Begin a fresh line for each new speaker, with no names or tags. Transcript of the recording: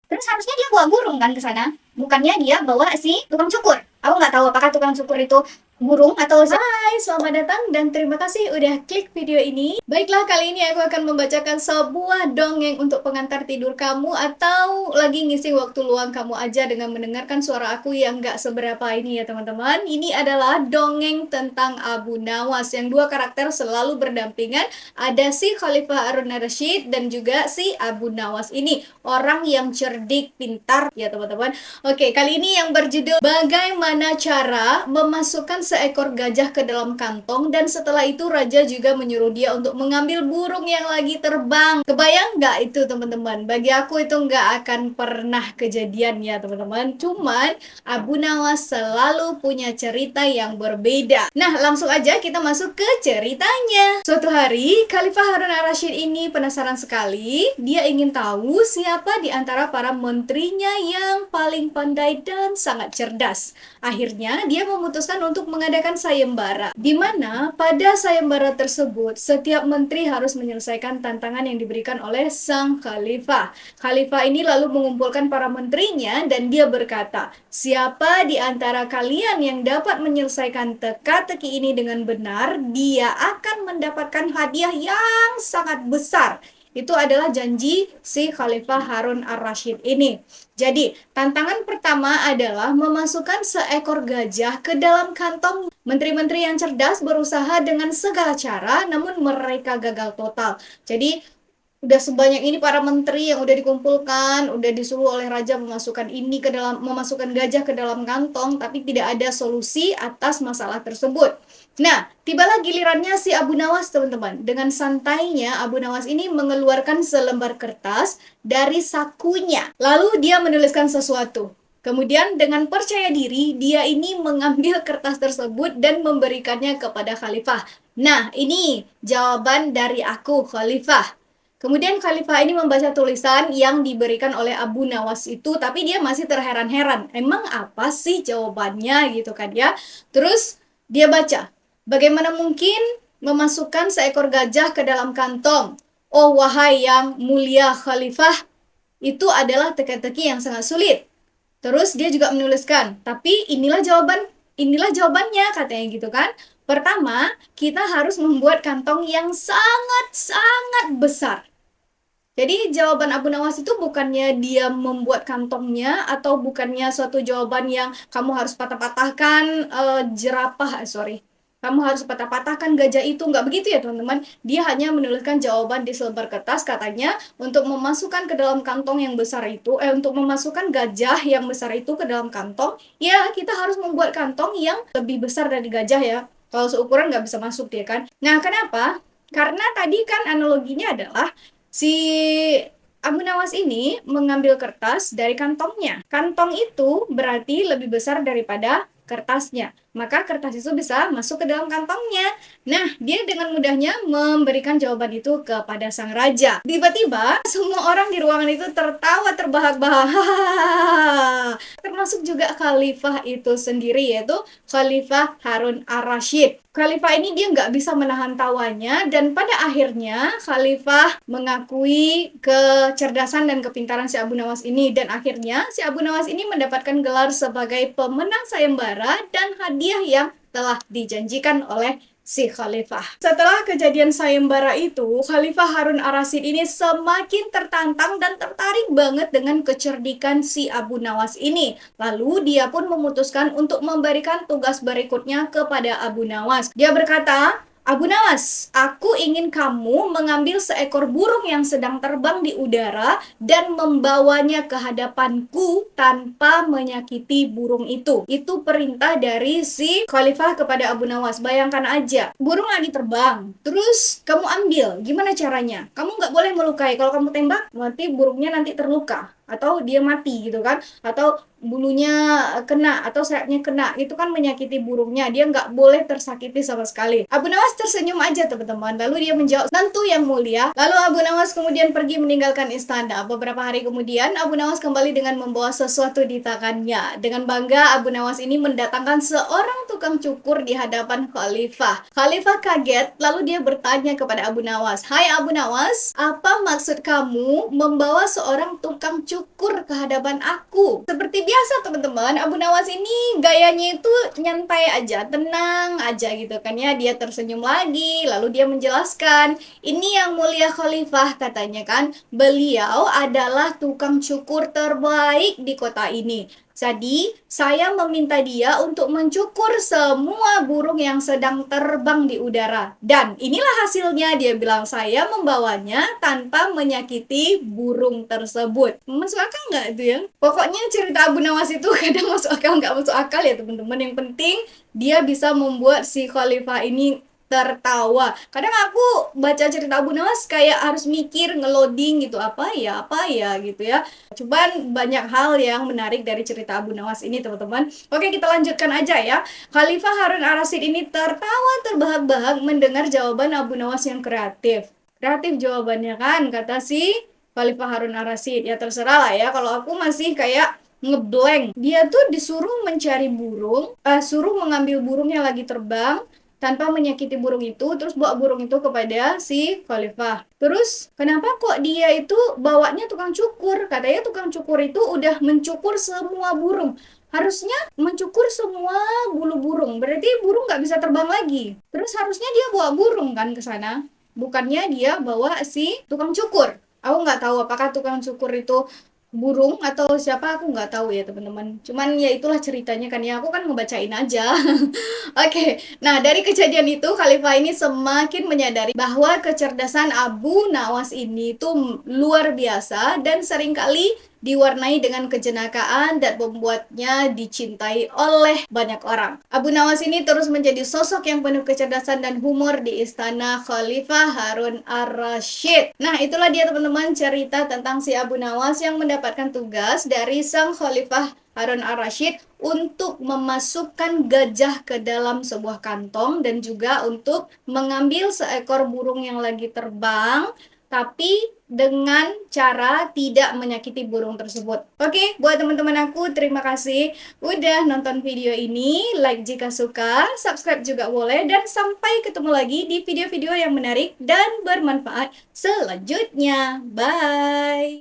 Terus harusnya dia bawa burung kan ke sana, bukannya dia bawa si tukang cukur. Aku nggak tahu apakah tukang cukur itu burung atau Hai, selamat datang dan terima kasih udah klik video ini. Baiklah, kali ini aku akan membacakan sebuah dongeng untuk pengantar tidur kamu atau lagi ngisi waktu luang kamu aja dengan mendengarkan suara aku yang nggak seberapa ini ya teman-teman. Ini adalah dongeng tentang Abu Nawas yang dua karakter selalu berdampingan. Ada si Khalifah Harun ar-Rasyid dan juga si Abu Nawas ini. Orang yang cerdik, pintar ya teman-teman. Oke, kali ini yang berjudul Bagaimana Cara Memasukkan Seekor Gajah ke Dalam Kantong, dan setelah itu raja juga menyuruh dia untuk mengambil burung yang lagi terbang. Kebayang nggak itu teman-teman? Bagi aku itu nggak akan pernah kejadian ya teman-teman. Cuman Abu Nawas selalu punya cerita yang berbeda. Nah, langsung aja kita masuk ke ceritanya. Suatu hari, Khalifah Harun ar-Rasyid ini penasaran sekali. Dia ingin tahu siapa di antara para menterinya yang paling pandai dan sangat cerdas. Akhirnya, dia memutuskan untuk mengadakan sayembara, di mana pada sayembara tersebut, setiap menteri harus menyelesaikan tantangan yang diberikan oleh sang khalifah. Khalifah ini lalu mengumpulkan para menterinya dan dia berkata, siapa di antara kalian yang dapat menyelesaikan teka-teki ini dengan benar, dia akan mendapatkan hadiah yang sangat besar. Itu adalah janji si Khalifah Harun ar-Rasyid ini. Jadi, tantangan pertama adalah memasukkan seekor gajah ke dalam kantong. Menteri-menteri yang cerdas berusaha dengan segala cara, namun mereka gagal total. Jadi, udah sebanyak ini para menteri yang udah dikumpulkan, udah disuruh oleh raja memasukkan gajah ke dalam kantong, tapi tidak ada solusi atas masalah tersebut. Nah, tibalah gilirannya si Abu Nawas, teman-teman. Dengan santainya, Abu Nawas ini mengeluarkan selembar kertas dari sakunya. Lalu dia menuliskan sesuatu. Kemudian dengan percaya diri, dia ini mengambil kertas tersebut dan memberikannya kepada khalifah. Nah, ini jawaban dari aku, khalifah. Kemudian khalifah ini membaca tulisan yang diberikan oleh Abu Nawas itu, tapi dia masih terheran-heran. Emang apa sih jawabannya gitu kan ya? Terus dia baca, bagaimana mungkin memasukkan seekor gajah ke dalam kantong? Oh wahai yang mulia khalifah, itu adalah teka-teki yang sangat sulit. Terus dia juga menuliskan, tapi inilah jawabannya katanya gitu kan. Pertama, kita harus membuat kantong yang sangat-sangat besar. Jadi jawaban Abu Nawas itu bukannya dia membuat kantongnya atau bukannya suatu jawaban yang kamu harus patah-patahkan kamu harus patah-patahkan gajah itu, nggak begitu ya teman-teman. Dia hanya menuliskan jawaban di selebar kertas, katanya untuk memasukkan ke dalam kantong yang besar itu, untuk memasukkan gajah yang besar itu ke dalam kantong, ya kita harus membuat kantong yang lebih besar dari gajah ya. Kalau seukuran nggak bisa masuk dia kan. Nah kenapa? Karena tadi kan analoginya adalah si Abu Nawas ini mengambil kertas dari kantongnya. Kantong itu berarti lebih besar daripada kertasnya. Maka kertas itu bisa masuk ke dalam kantongnya. Nah, dia dengan mudahnya memberikan jawaban itu kepada sang raja. Tiba-tiba, semua orang di ruangan itu tertawa terbahak-bahak. Termasuk juga khalifah itu sendiri, yaitu Khalifah Harun ar-Rasyid. Khalifah ini dia nggak bisa menahan tawanya, dan pada akhirnya Khalifah mengakui kecerdasan dan kepintaran si Abu Nawas ini, dan akhirnya si Abu Nawas ini mendapatkan gelar sebagai pemenang sayembara dan hadiah yang telah dijanjikan oleh si khalifah. Setelah kejadian sayembara itu, Khalifah Harun ar-Rasyid ini semakin tertantang dan tertarik banget dengan kecerdikan si Abu Nawas ini. Lalu dia pun memutuskan untuk memberikan tugas berikutnya kepada Abu Nawas. Dia berkata, Abu Nawas, aku ingin kamu mengambil seekor burung yang sedang terbang di udara dan membawanya ke hadapanku tanpa menyakiti burung itu. Itu perintah dari si khalifah kepada Abu Nawas. Bayangkan aja, burung lagi terbang, terus kamu ambil. Gimana caranya? Kamu nggak boleh melukai. Kalau kamu tembak, nanti burungnya nanti terluka. Atau dia mati gitu kan. Atau bulunya kena atau sayapnya kena, itu kan menyakiti burungnya. Dia nggak boleh tersakiti sama sekali. Abu Nawas tersenyum aja teman-teman. Lalu dia menjawab, tentu yang mulia. Lalu Abu Nawas kemudian pergi meninggalkan istana. Beberapa hari kemudian Abu Nawas kembali dengan membawa sesuatu di tangannya. Dengan bangga Abu Nawas ini mendatangkan seorang tukang cukur di hadapan Khalifah. Khalifah kaget, lalu dia bertanya kepada Abu Nawas, "Hai Abu Nawas, apa maksud kamu membawa seorang tukang cukur ke hadapan aku?" Seperti biasa teman-teman, Abu Nawas ini gayanya itu nyantai aja, tenang aja gitu kan ya. Dia tersenyum lagi, lalu dia menjelaskan, "Ini yang mulia Khalifah," katanya kan, "beliau adalah tukang cukur terbaik di kota ini. Jadi, saya meminta dia untuk mencukur semua burung yang sedang terbang di udara. Dan inilah hasilnya," dia bilang, "saya membawanya tanpa menyakiti burung tersebut." Masuk akal nggak itu ya? Pokoknya cerita Abu Nawas itu kadang masuk akal nggak masuk akal ya teman-teman. Yang penting dia bisa membuat si Khalifah ini tertawa. Kadang aku baca cerita Abu Nawas kayak harus mikir, ngeloading gitu, apa ya gitu ya. Cuman banyak hal yang menarik dari cerita Abu Nawas ini teman-teman. Oke, kita lanjutkan aja ya. Khalifah Harun ar-Rasyid ini tertawa terbahak-bahak mendengar jawaban Abu Nawas yang kreatif. Kreatif jawabannya kan, kata si Khalifah Harun ar-Rasyid. Ya terserah lah ya, kalau aku masih kayak ngeblank. Dia tuh disuruh mencari burung, suruh mengambil burung yang lagi terbang, tanpa menyakiti burung itu, terus bawa burung itu kepada si Khalifah. Terus kenapa kok dia itu bawanya tukang cukur? Katanya tukang cukur itu udah mencukur semua burung. Harusnya mencukur semua bulu burung, berarti burung nggak bisa terbang lagi. Terus harusnya dia bawa burung kan ke sana, bukannya dia bawa si tukang cukur. Aku nggak tahu apakah tukang cukur itu burung atau siapa, aku nggak tahu ya teman-teman. Cuman ya itulah ceritanya kan ya, aku kan ngebacain aja. Oke, nah dari kejadian itu Khalifah ini semakin menyadari bahwa kecerdasan Abu Nawas ini tuh luar biasa dan seringkali diwarnai dengan kejenakaan dan membuatnya dicintai oleh banyak orang. Abu Nawas ini terus menjadi sosok yang penuh kecerdasan dan humor di istana Khalifah Harun ar-Rasyid. Nah, itulah dia teman-teman cerita tentang si Abu Nawas yang mendapatkan tugas dari sang Khalifah Harun ar-Rasyid untuk memasukkan gajah ke dalam sebuah kantong dan juga untuk mengambil seekor burung yang lagi terbang, tapi dengan cara tidak menyakiti burung tersebut. Oke, buat teman-teman aku, terima kasih udah nonton video ini. Like jika suka, subscribe juga boleh, dan sampai ketemu lagi di video-video yang menarik dan bermanfaat selanjutnya. Bye!